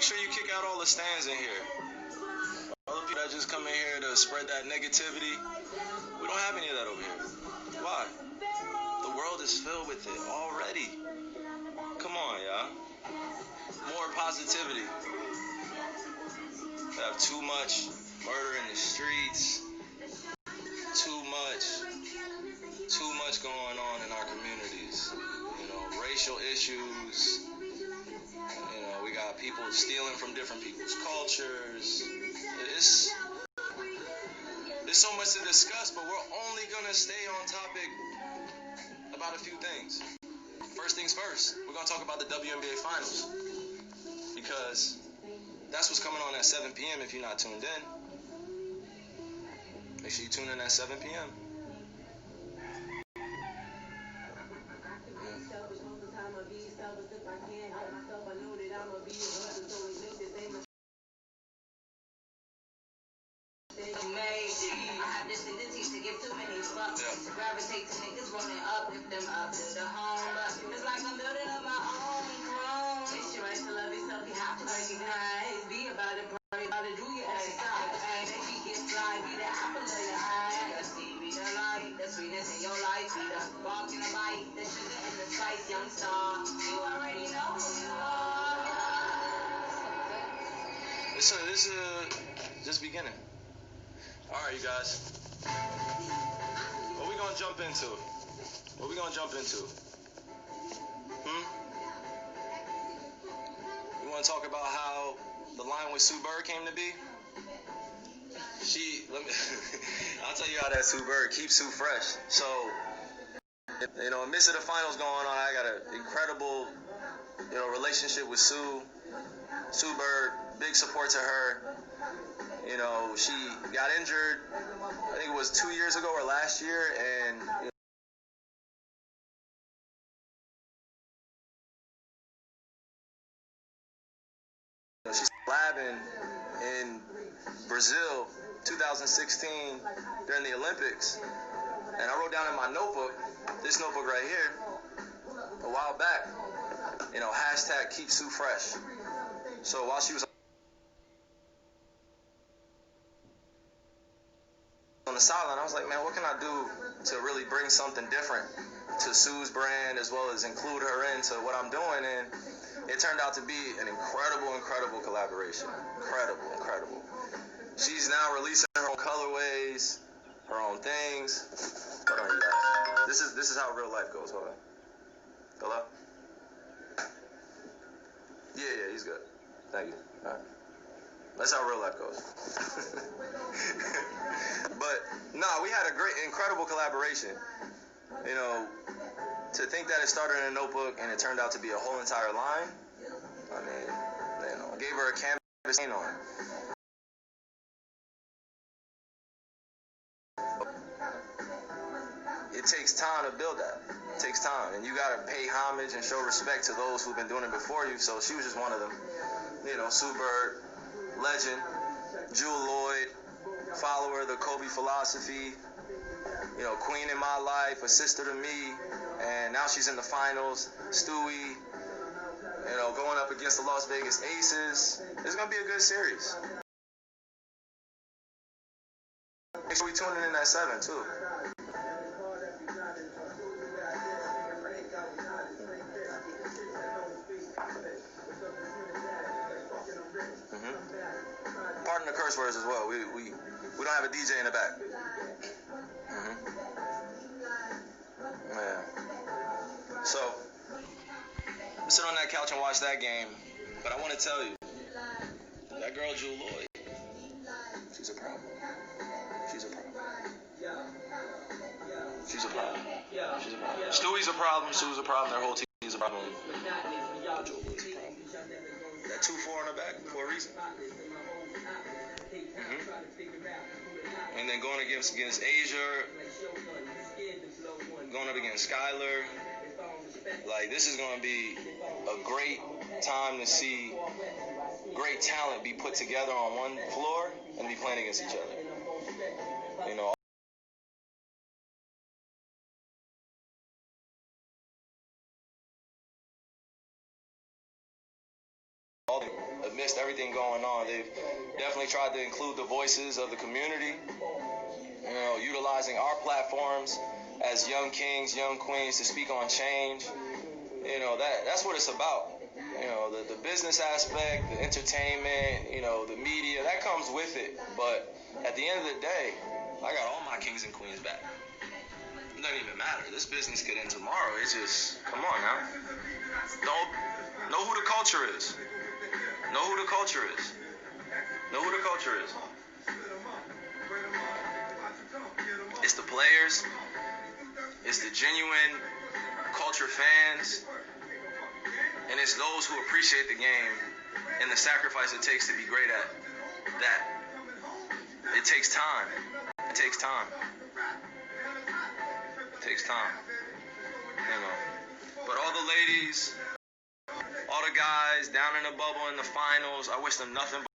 sure you kick out all the stands in here. All the people that just come in here to spread that negativity, we don't have any of that over here. Why? The world is filled with it already. Come on, y'all. More positivity. We have too much murder in the streets. Too much going on in our communities. Racial issues. We got people stealing from different people's cultures. It's so much to discuss, but we're only gonna stay on topic about a few things. First things first, we're gonna talk about the WNBA Finals, because that's what's coming on at 7 p.m. if you're not tuned in. Make sure you tune in at 7 p.m. Gravitate to niggas running up, lift them up to the home. But it's like I'm building up my own throne. It's your right to love yourself, you have to recognize. Be about it, pray about it, do your exercise. And if you get fly, be the apple of your eye. The seed, be the light, the sweetness in your life. Be the bark in the bite, the sugar and the spice, young star. You already know who you are. This is just beginning. All right, you guys. What we gonna jump into? You want to talk about how the line with Sue Bird came to be? I'll tell you how that Sue Bird keeps Sue fresh. So, in the midst of the finals going on, I got an incredible, relationship with Sue Bird. Big support to her. She got injured, I think it was 2 years ago or last year, and she's labbing in Brazil 2016 during the Olympics. And I wrote down in my notebook, this notebook right here, a while back, hashtag keep Sue fresh. So while she was on the sideline, I was like, man, what can I do to really bring something different to Sue's brand, as well as include her into what I'm doing? And it turned out to be an incredible collaboration. Incredible. She's now releasing her own colorways, her own things. Hold on, you guys. This is how real life goes. Hold on. Hello? Yeah, he's good. Thank you. All right. That's how real life goes. But we had a incredible collaboration. To think that it started in a notebook and it turned out to be a whole entire line. I mean, I gave her a canvas on it. It takes time to build that. It takes time, and you gotta pay homage and show respect to those who've been doing it before you. So she was just one of them. Sue Bird, legend. Jewel Lloyd, follower of the Kobe philosophy. Queen in my life, a sister to me, and now she's in the finals. Stewie, going up against the Las Vegas Aces. It's gonna be a good series. Make sure we tune in at 7 too. Pardon the curse words as well. We don't have a DJ in the back. Yeah. So, I sit on that couch and watch that game, but I want to tell you, that girl Jewel Lloyd, she's a problem. Stewie's a problem. Sue's a problem. Their whole team is a problem. Jewel Lloyd's a problem. That 2-4 on her back for a reason. And then going against Asia, going up against Skylar. This is going to be a great time to see great talent be put together on one floor and be playing against each other. All amidst everything going on, they've definitely tried to include the voices of the community, utilizing our platforms as young kings, young queens to speak on change. That's what it's about. The business aspect, the entertainment, the media, that comes with it. But at the end of the day, I got all my kings and queens back. It doesn't even matter. This business could end tomorrow. It's just, come on now. Know who the culture is. Know who the culture is. Know who the culture is. It's the players. It's the genuine culture fans. And it's those who appreciate the game and the sacrifice it takes to be great at that. It takes time. It takes time. It takes time. But all the ladies, all the guys down in the bubble in the finals, I wish them nothing but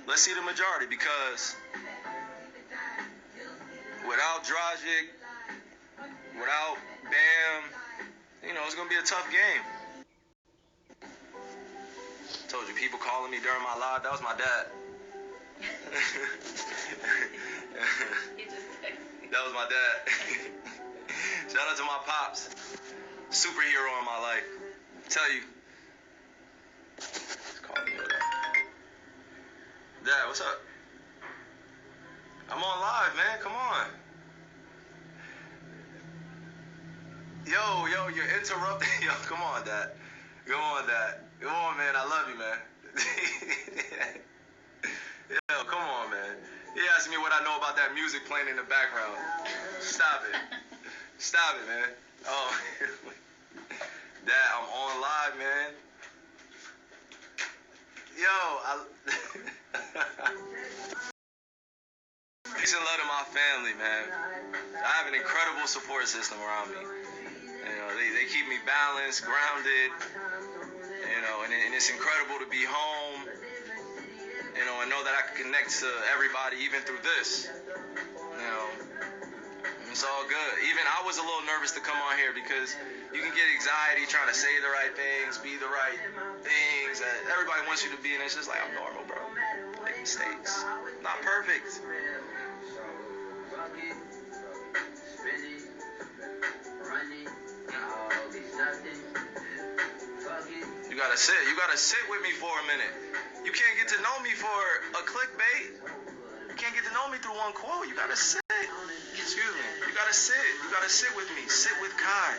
let's see the majority, because without Dragic, without Bam, it's gonna be a tough game. Told you, people calling me during my live, that was my dad. That was my dad. Shout out to my pops. Superhero in my life. Tell you. Call me. Dad, what's up? I'm on live, man. Come on. Yo, you're interrupting. Yo, come on, Dad. Come on, Dad. Come on, man. I love you, man. Yo, come on, man. He asked me what I know about that music playing in the background. Stop it. Stop it, man. Oh. Dad, I'm on live, man. Yo, peace and love to my family, man. I have an incredible support system around me. They keep me balanced, grounded, and it's incredible to be home, and know that I can connect to everybody even through this. It's all good. Even I was a little nervous to come on here because you can get anxiety trying to say the right things, be the right things that everybody wants you to be, and it's just like, I'm normal, bro. Make mistakes. Not perfect. You gotta sit with me for a minute. You can't get to know me for a clickbait. You can't get to know me through one quote. You gotta sit. Excuse me. You gotta sit. You gotta sit with me. Sit with Kai.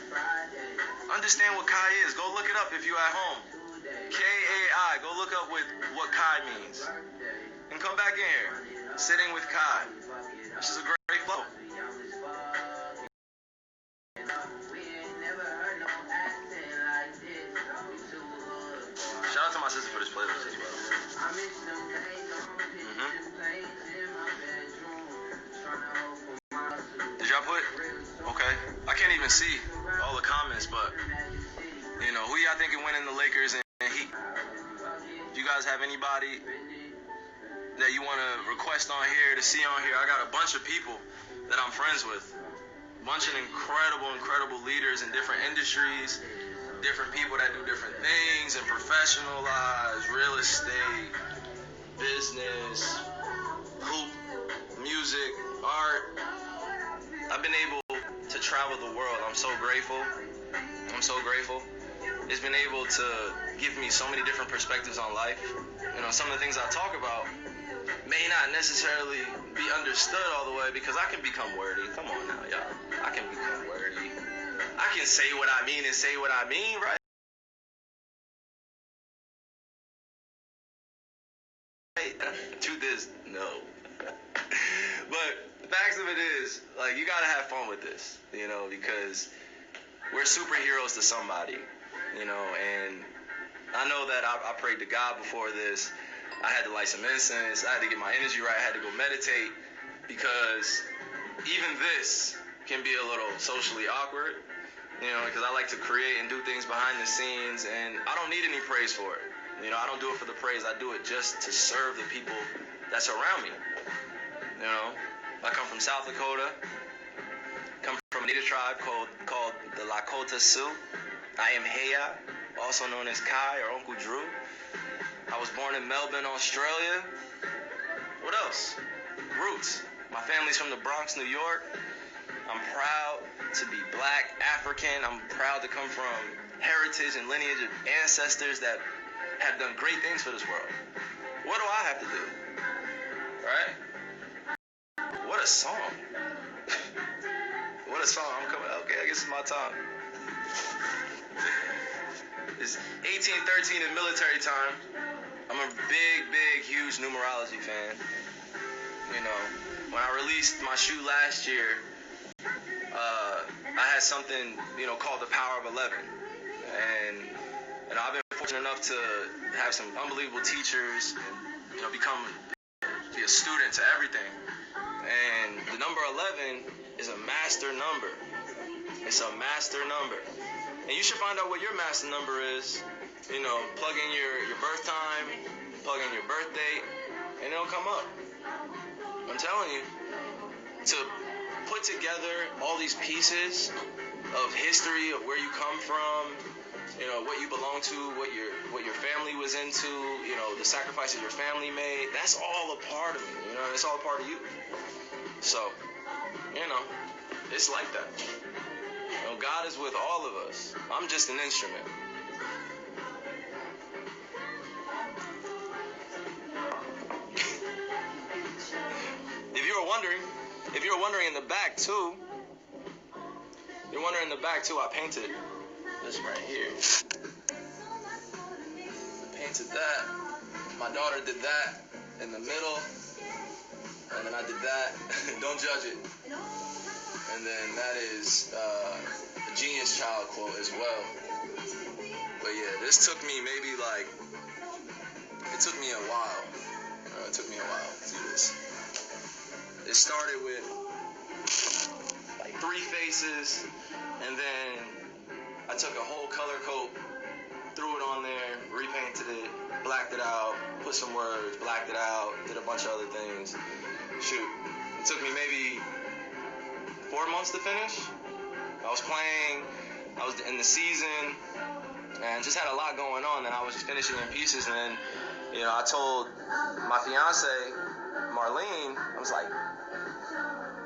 Understand what Kai is. Go look it up if you're at home. Kai. Go look up what Kai means. And come back in here. Sitting with Kai. This is a great flow. Shout out to my sister for this playlist as well. Did y'all put? Okay. I can't even see all the comments, but who y'all think can win in the Lakers and Heat? Do you guys have anybody that you want to request on here, to see on here? I got a bunch of people that I'm friends with. A bunch of incredible leaders in different industries, different people that do different things in professional lives, real estate, business, hoop, music, art. I've been able to travel the world. I'm so grateful. It's been able to give me so many different perspectives on life. Some of the things I talk about may not necessarily be understood all the way, because I can become wordy. Come on now, y'all. I can become wordy. I can say what I mean and say what I mean, right? Truth is, no. But the facts of it is, you gotta have fun with this, because we're superheroes to somebody, and I know that I prayed to God before this. I had to light some incense. I had to get my energy right. I had to go meditate, because even this can be a little socially awkward, because I like to create and do things behind the scenes, and I don't need any praise for it. I don't do it for the praise. I do it just to serve the people that's around me. I come from South Dakota. from a native tribe called the Lakota Sioux. I am Heya, also known as Kai or Uncle Drew. I was born in Melbourne, Australia. What else? Roots. My family's from the Bronx, New York. I'm proud to be black, African. I'm proud to come from heritage and lineage of ancestors that have done great things for this world. What do I have to do? Right? What a song. What a song. I'm coming. Okay, I guess it's my time. It's 1813 in military time. I'm a big, huge numerology fan. You know, when I released my shoe last year, I had something, called the Power of 11. And I've been fortunate enough to have some unbelievable teachers, be a student to everything. And the number 11 is a master number. It's a master number. And you should find out what your master number is. Plug in your birth time, plug in your birth date, and it'll come up. I'm telling you, to put together all these pieces of history of where you come from, what you belong to, what your family was into, the sacrifices your family made, that's all a part of me, it's all a part of you. So, it's like that. God is with all of us. I'm just an instrument. If you're wondering in the back too, I painted this right here. I painted that. My daughter did that in the middle, and then I did that. Don't judge it. And then that is a Genius Child quote as well. But yeah, this took me it took me a while. It took me a while to do this. It started with 3 faces, and then I took a whole color coat, threw it on there, repainted it, blacked it out, put some words, blacked it out, did a bunch of other things. Shoot, it took me maybe 4 months to finish. I was playing, I was in the season, and just had a lot going on, and I was just finishing in pieces, and then, I told my fiance, Marlene, I was like,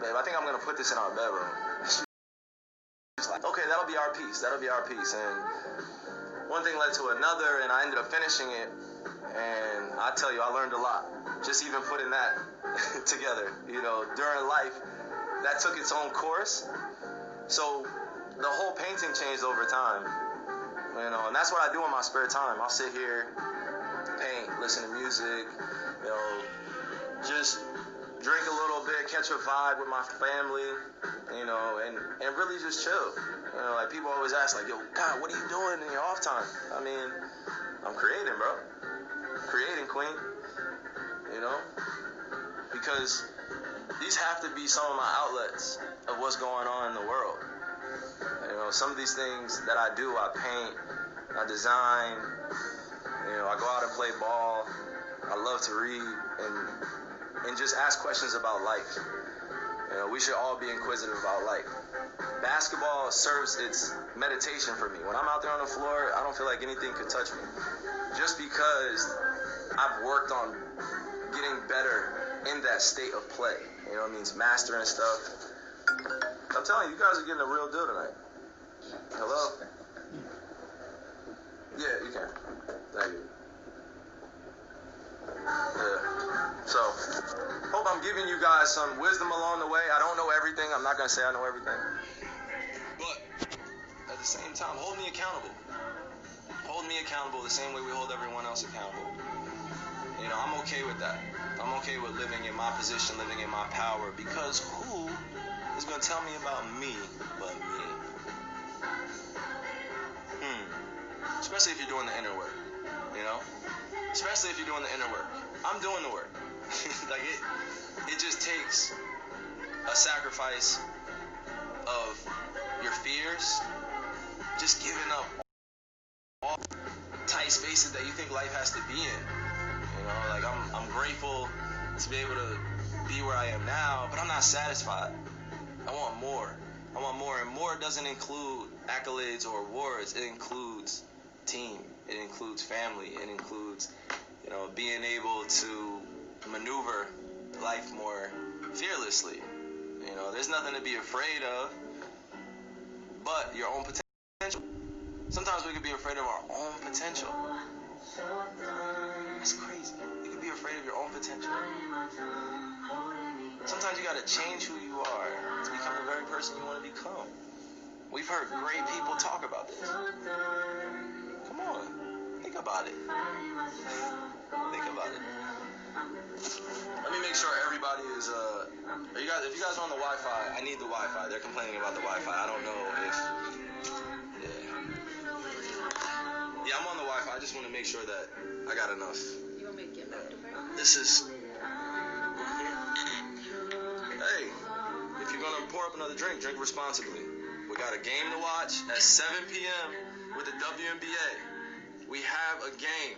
babe, I think I'm going to put this in our bedroom. She's like, okay, that'll be our piece. And one thing led to another, and I ended up finishing it. And I tell you, I learned a lot. Just even putting that together, during life, that took its own course. So the whole painting changed over time, and that's what I do in my spare time. I'll sit here, paint, listen to music, just drink a little bit, catch a vibe with my family, and really just chill. Like people always ask, like, yo, God, what are you doing in your off time? I mean, I'm creating, bro. Creating, queen. Because these have to be some of my outlets of what's going on in the world. Some of these things that I do, I paint, I design, I go out and play ball. I love to read and just ask questions about life. We should all be inquisitive about life. Basketball serves its meditation for me. When I'm out there on the floor, I don't feel like anything could touch me. Just because I've worked on getting better in that state of play. It means mastering stuff. I'm telling you, you guys are getting a real deal tonight. Hello? Yeah, you can. Thank you. Yeah. So, hope I'm giving you guys some wisdom along the way. I don't know everything. I'm not going to say I know everything. But at the same time, hold me accountable. Hold me accountable the same way we hold everyone else accountable. I'm okay with that. I'm okay with living in my position, living in my power, because who is going to tell me about me but me? Especially if you're doing the inner work, Especially if you're doing the inner work. I'm doing the work. Like it just takes a sacrifice of your fears, just giving up all tight spaces that you think life has to be in. Like I'm grateful to be able to be where I am now, but I'm not satisfied. I want more. I want more, and more doesn't include accolades or awards. It includes team. It includes family. It includes, being able to maneuver life more fearlessly. There's nothing to be afraid of but your own potential. Sometimes we could be afraid of our own potential. That's crazy. You could be afraid of your own potential. Sometimes you gotta change who you are to become the very person you want to become. We've heard great people talk about this. Come on, think about it. Think about it. Let me make sure everybody is. If you guys are on the Wi-Fi, I need the Wi-Fi. They're complaining about the Wi-Fi. I don't know if. Yeah, I'm on the Wi-Fi. I just want to make sure that I got enough. You want me to get back to her? This is. Hey, if you're gonna pour up another drink responsibly. We got a game to watch at 7 p.m. with the WNBA. We have a game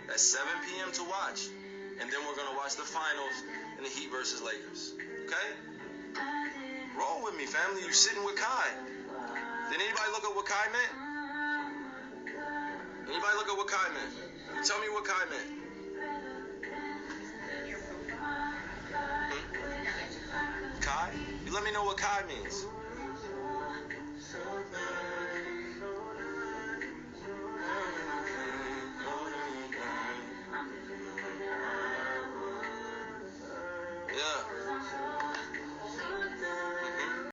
at 7 p.m. to watch, and then we're gonna watch the finals in the Heat versus Lakers. Okay? Roll with me, family. You sitting with Kai. Did anybody look up what Kai meant? Anybody look up what Kai meant? Tell me what Kai meant. Kai? You let me know what Kai means.